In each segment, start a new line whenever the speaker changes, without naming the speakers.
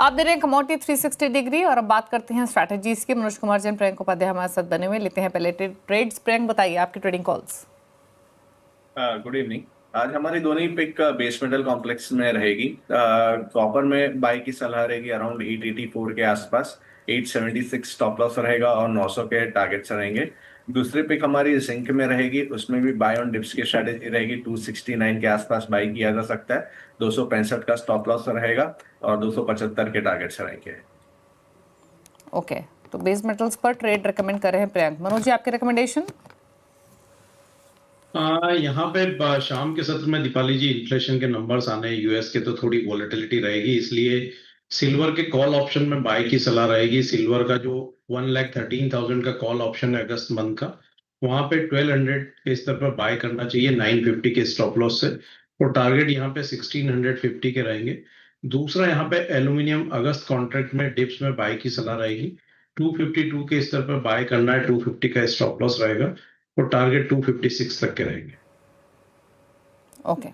आप दे रहे हैं कमोडिटी 360 डिग्री और अब बात करते हैं स्ट्रैटेजीज की। मनोज कुमार जैन, प्रियंक उपाध्याय हमारे साथ बने हुए, लेते हैं पहले ट्रेड्स। प्रियंक, बताइए आपकी ट्रेडिंग कॉल्स।
Good evening. आज हमारी दोनों ही पिक बेस मेटल कॉम्प्लेक्स में रहेगी। कॉपर में बाई की सलाह रहेगी अराउंड 884 के आसपास। 876 स्टॉप लॉस रहेगा और 900 के टारगेट्स रहेंगे। दूसरी पिक हमारी जिंक में रहेगी, उसमें भी बाय ऑन डिप्स की स्ट्रेटेजी रहेगी। 269 के आसपास बाई किया जा सकता है। 265 का स्टॉप लॉस रहेगा और 275 के टारगेट्स रहेंगे।
ओके, तो बेस मेटल्स पर ट्रेड रिकमेंड कर रहे हैं प्रियंक। मनोज जी, आपके रिकमेंडेशन?
यहाँ पे शाम के सत्र में दीपाली जी इन्फ्लेशन के नंबर्स आने हैं यूएस के, तो थोड़ी वॉलेटिलिटी रहेगी, इसलिए सिल्वर के कॉल ऑप्शन में बाय की सलाह रहेगी। सिल्वर का जो 1,13,000 का कॉल ऑप्शन है अगस्त मंथ का, वहां पे 1200 के स्तर पर बाय करना चाहिए 950 के स्टॉप लॉस से, और टारगेट यहाँ पे 1650 के रहेंगे। दूसरा, यहाँ पे एल्यूमिनियम अगस्त कॉन्ट्रैक्ट में डिप्स में बाय की सलाह रहेगी। 252 के स्तर पर बाय करना है, 250 का स्टॉप लॉस रहेगा और टारगेट 256 तक के रहेंगे।
ओके,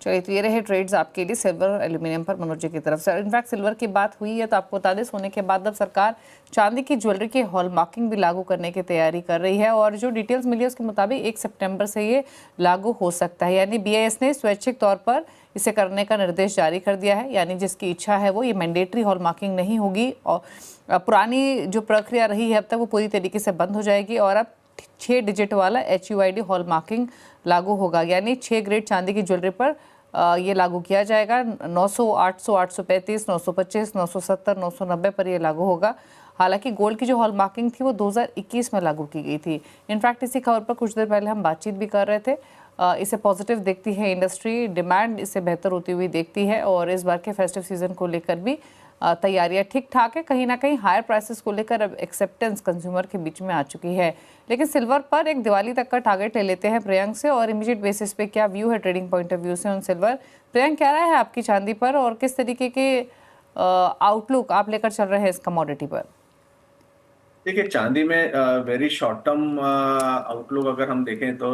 चलिए, तो ये रहे ट्रेड्स आपके लिए सिल्वर एल्यूमिनियम पर मनोज जी की तरफ से। इनफैक्ट सिल्वर की बात हुई है तो आपको बता दें, सोने के बाद अब सरकार चांदी की ज्वेलरी के हॉलमार्किंग भी लागू करने की तैयारी कर रही है और जो डिटेल्स मिली है उसके मुताबिक 1 सितंबर से ये लागू हो सकता है। यानी बीआईएस ने स्वैच्छिक तौर पर इसे करने का निर्देश जारी कर दिया है। यानी जिसकी इच्छा है वो, ये मैंडेटरी हॉलमार्किंग नहीं होगी और पुरानी जो प्रक्रिया रही है अब तक वो पूरी तरीके से बंद हो जाएगी और अब 6 डिजिट वाला HUID हॉलमार्किंग लागू होगा। यानी 6 ग्रेड चांदी की ज्वेलरी पर ये लागू किया जाएगा। 900, 800, 835, 925, 970, 990 पर ये लागू होगा। हालांकि गोल्ड की जो हॉलमार्किंग थी वो 2021 में लागू की गई थी। इनफैक्ट इसी खबर पर कुछ देर पहले हम बातचीत भी कर रहे थे। इसे पॉजिटिव देखती है इंडस्ट्री, डिमांड इससे बेहतर होती हुई देखती है और इस बार के फेस्टिव सीजन को लेकर भी तैयारियां ठीक ठाक है। कहीं ना कहीं हायर प्राइसेस को लेकर अब एक्सेप्टेंस कंज्यूमर के बीच में आ चुकी है। लेकिन सिल्वर पर एक दिवाली तक का टारगेट ले लेते हैं प्रियंक से, और इमीडिएट बेसिस पे क्या व्यू है ट्रेडिंग पॉइंट ऑफ व्यू से ऑन सिल्वर? प्रियंक, क्या राय है आपकी चांदी पर और किस तरीके के आउटलुक आप लेकर चल रहे हैं इस कमोडिटी पर?
देखिए, चांदी में वेरी शॉर्ट टर्म आउटलुक अगर हम देखें तो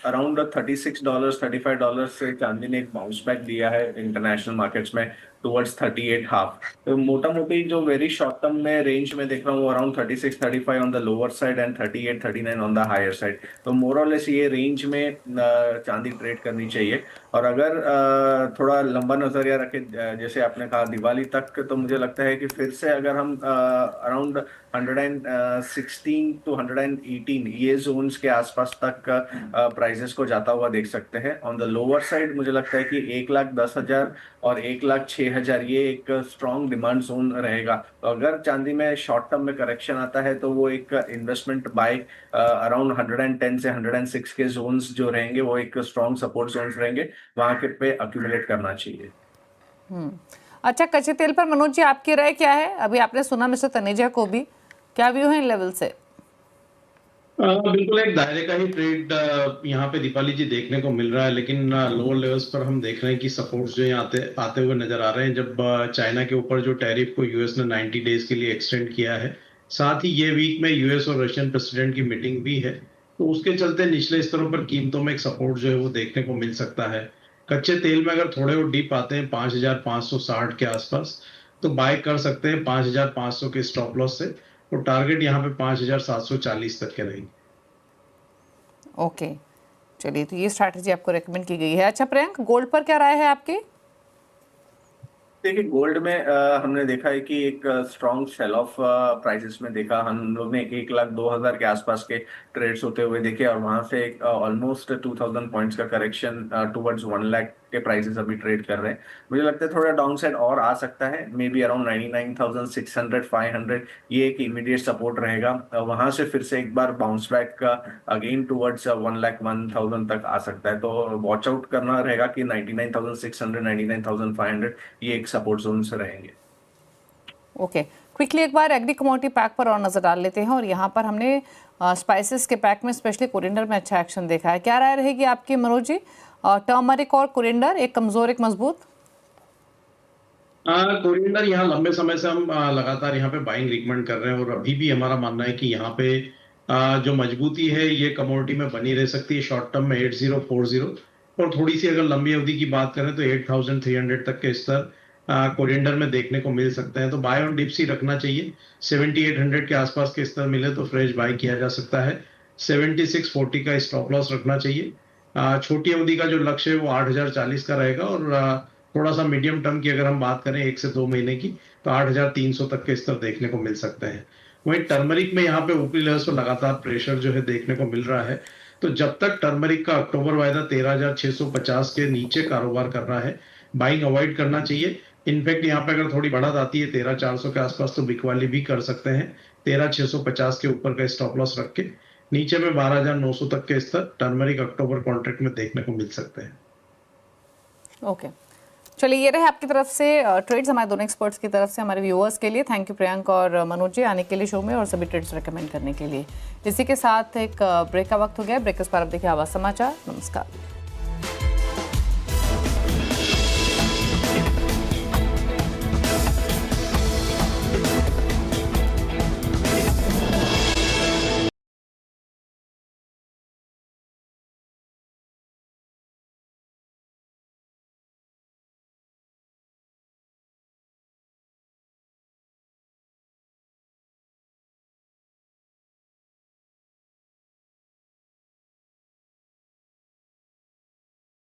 अराउंड $36, $35 से चांदी ने एक बाउंस बैक दिया है इंटरनेशनल मार्केट्स में टुवर्ड्स 38 हाफ। तो मोटा मोटी जो वेरी शॉर्ट टर्म में रेंज में देख रहा हूँ around 36, 35 on the lower side and 38, 39 on the higher side. तो मोर और लेस ये रेंज में चांदी ट्रेड करनी चाहिए। और अगर थोड़ा लंबा नजरिया रखे, जैसे आपने कहा दिवाली तक, तो मुझे लगता है कि फिर से अगर हम अराउंड 116 टू 118 ये जोन्स के आसपास तक प्राइसेस को जाता हुआ देख सकते हैं। ऑन द लोअर साइड मुझे लगता है कि 1,10,000 और 1,06,000 ये एक स्ट्रॉन्ग डिमांड जोन रहेगा। तो अगर चांदी में शॉर्ट टर्म में करेक्शन आता है तो वो एक इन्वेस्टमेंट बाय अराउंड 110 से 106 के जोन्स जो रहेंगे वो एक स्ट्रॉन्ग सपोर्ट जोन्स रहेंगे, वहां के पे अक्यूमुलेट करना चाहिए।
अच्छा, कच्चे तेल पर मनोज जी आपकी राय क्या है? अभी आपने सुना मिस्टर तनेजा को भी, क्या व्यू है इन लेवल से?
बिल्कुल एक दायरे का ही ट्रेड यहाँ पे दीपाली जी देखने को मिल रहा है, लेकिन लोअर लेवल्स पर हम देख रहे हैं कि सपोर्ट्स जो यहाँ आते आते हुए नजर आ रहे हैं। जब चाइना के ऊपर जो टैरिफ को यूएस ने 90 डेज के लिए एक्सटेंड किया है, साथ ही ये वीक में यूएस और रशियन प्रेसिडेंट की मीटिंग भी है, तो उसके चलते निचले स्तरों पर कीमतों में एक सपोर्ट जो है वो देखने को मिल सकता है। कच्चे तेल में अगर थोड़े और डीप आते हैं 5,560 के आसपास, तो बाय कर सकते हैं 5,500 के स्टॉप लॉस से, और टारगेट यहाँ पे 5,740 तक के रहेंगे।
ओके, चलिए, तो ये स्ट्रैटेजी आपको रेकमेंड की गई है। अच्छा प्रियंक, गोल्ड पर क्या राय है आपकी?
देखिए, गोल्ड में हमने देखा है कि एक स्ट्रॉन्ग सेल ऑफ प्राइसेस में देखा हम लोग ने। 1,02,000 के आसपास के ट्रेड्स होते हुए देखे और वहां से ऑलमोस्ट 2,000 पॉइंट्स का करेक्शन टुवर्ड्स 1 लाख के प्राइसेस अभी ट्रेड कर रहे हैं। मुझे लगता है थोड़ा डाउन साइड और आ सकता है, मे बी अराउंड 99,600, 500 ये एक इमीडिएट सपोर्ट रहेगा। वहां से फिर से एक बार बाउंस बैक का अगेन टुवर्ड्स 1,01,000 तक आ सकता है। तो वॉच आउट करना रहेगा कि 99,600, 99,500 ये एक सपोर्ट जोन से रहेंगे।
ओके, क्विकली एक बार एग्री कमोडिटी पैक पर और नजर डाल लेते हैं, और यहाँ पर हमने स्पाइसेस के पैक में स्पेशली कोरिएंडर में अच्छा एक्शन देखा है। क्या राय रहेगी आपकी मनोज जी? टर्मरिक और कोरिएंडर, एक कमजोर एक मजबूत?
कोरिएंडर यहाँ लंबे समय से हम लगातार यहाँ पे बाइंग रिकमेंड कर रहे हैं, और अभी भी हमारा मानना है कि यहाँ पे जो मजबूती है ये कमोडिटी में बनी रह सकती है शॉर्ट टर्म में 8040, और थोड़ी सी अगर लंबी अवधि की बात करें तो 8,300 तक के स्तर कोरिएंडर में देखने को मिल सकते हैं। तो बाय ऑन डिप्स ही रखना चाहिए। 7800 के आसपास के स्तर मिले तो फ्रेश बाय किया जा सकता है। 7640 का स्टॉप लॉस रखना चाहिए। छोटी अवधि का जो लक्ष्य है वो 8040 का रहेगा, और थोड़ा सा मीडियम टर्म की अगर हम बात करें 1 से 2 महीने की, तो 8300 तक के स्तर देखने को मिल सकते हैं। वहीं टर्मरिक में यहाँ पे ऊपरी लेवल्स पर लगातार प्रेशर जो है देखने को मिल रहा है। तो जब तक टर्मरिक का अक्टूबर वायदा 13650 के नीचे कारोबार कर रहा है, बाइंग अवॉइड करना चाहिए। इनफैक्ट यहाँ पे अगर थोड़ी बढ़त आती है 13400 के आसपास तो बिकवाली भी कर सकते हैं। 13650 के ऊपर का स्टॉप लॉस रख के नीचे में 12900 तक के स्तर टर्मरिक अक्टूबर कॉन्ट्रैक्ट में देखने को मिल सकते हैं।
ओके, चलिए ये रहे आपकी तरफ से ट्रेड्स हमारे दोनों एक्सपर्ट्स की तरफ से हमारे व्यूअर्स के लिए। थैंक यू प्रियंक और मनोज जी आने के लिए शो में और सभी ट्रेड्स रेकमेंड करने के लिए। इसी के साथ एक ब्रेक का वक्त हो गया। ब्रेक के बाद आप देखिए आवाज समाचार। नमस्कार।